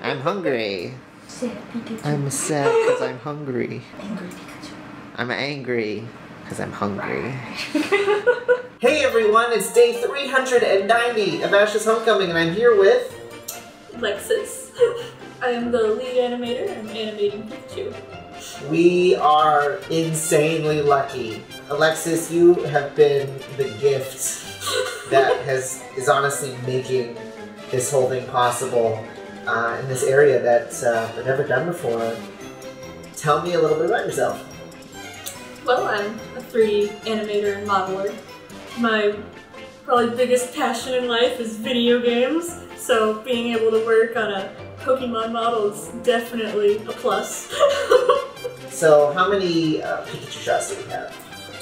I'm hungry. Sad Pikachu. I'm sad because I'm hungry. Angry Pikachu. I'm angry because I'm hungry. Hey everyone, it's day 390 of Ash's Homecoming, and I'm here with... Alexis. I am the lead animator. I'm animating Pikachu. We are insanely lucky. Alexis, you have been the gift that is honestly making this whole thing possible in this area that I've never done before. Tell me a little bit about yourself. Well, I'm a 3D animator and modeler. My probably biggest passion in life is video games, so being able to work on a Pokémon model is definitely a plus. So how many Pikachu shots do we have?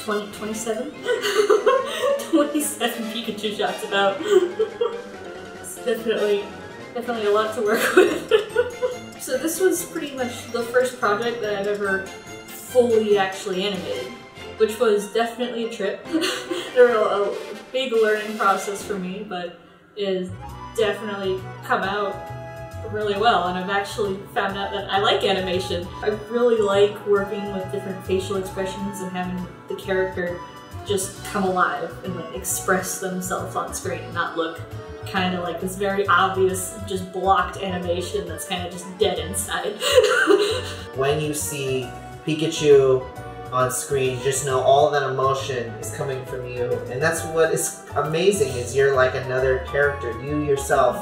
27? 27 Pikachu shots about. It's definitely a lot to work with. So this was pretty much the first project that I've ever fully actually animated, which was definitely a trip. A big learning process for me, but it has definitely come out really well, and I've actually found out that I like animation. I really like working with different facial expressions and having the character just come alive and like express themselves on screen and not look kind of like this very obvious just blocked animation that's kind of just dead inside. When you see Pikachu on screen, just know all of that emotion is coming from you, and that's what is amazing, is you're like another character. You yourself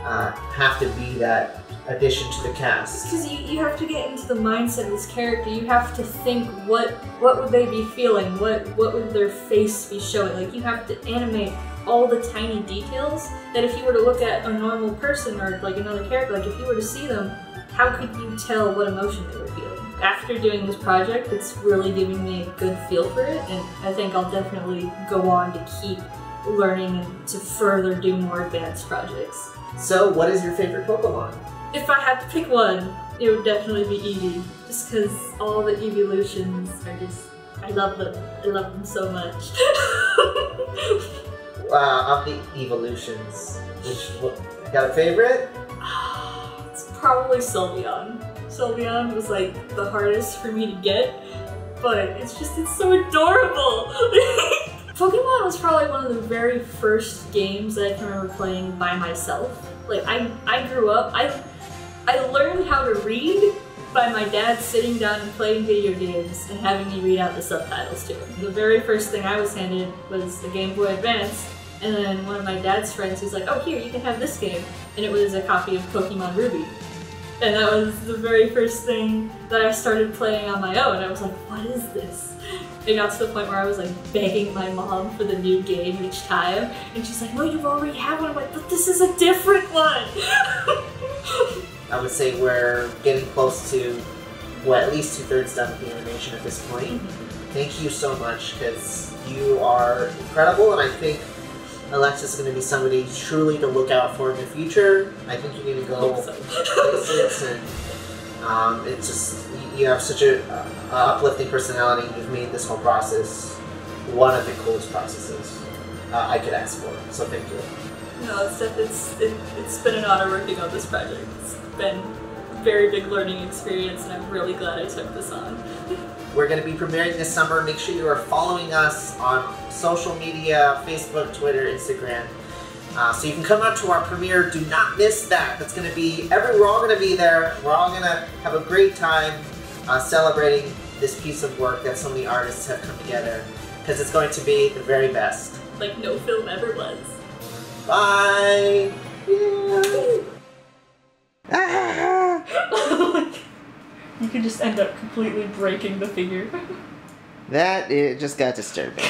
have to be that addition to the cast. Because you have to get into the mindset of this character. You have to think what would they be feeling, what would their face be showing. Like, you have to animate all the tiny details that if you were to look at a normal person or like another character, like if you were to see them, how could you tell what emotion they were feeling? After doing this project, it's really giving me a good feel for it, and I think I'll definitely go on to keep learning and to further do more advanced projects. So, what is your favorite Pokemon? If I had to pick one, it would definitely be Eevee, just because all the evolutions are just, I love them. I love them so much. Of the evolutions, got a favorite? It's probably Sylveon. Sylveon was like the hardest for me to get, but it's so adorable. Pokemon was probably one of the very first games that I can remember playing by myself. Like, I grew up, I learned how to read by my dad sitting down and playing video games and having me read out the subtitles to him. The very first thing I was handed was the Game Boy Advance, and then one of my dad's friends was like, oh, here, you can have this game. And it was a copy of Pokemon Ruby. And that was the very first thing that I started playing on my own. I was like, what is this? It got to the point where I was like begging my mom for the new game each time. And she's like, no, you already have one. I'm like, but this is a different one. I would say we're getting close to, well, at least 2/3 done with the animation at this point. Thank you so much, because you are incredible, and I think Alexis is going to be somebody truly to look out for in the future. I think you need to go places, and it's just, you have such a uplifting personality. You've made this whole process one of the coolest processes I could ask for, so thank you. No, it's been an honor working on this project. It's been a very big learning experience, and I'm really glad I took this on. We're going to be premiering this summer. Make sure you are following us on social media, Facebook, Twitter, Instagram. So you can come out to our premiere. Do not miss that. That's going to be, we're all going to be there. We're all going to have a great time celebrating this piece of work that so many artists have come together, because it's going to be the very best. Like no film ever was. Bye! Yeah. You could just end up completely breaking the figure. It just got disturbing.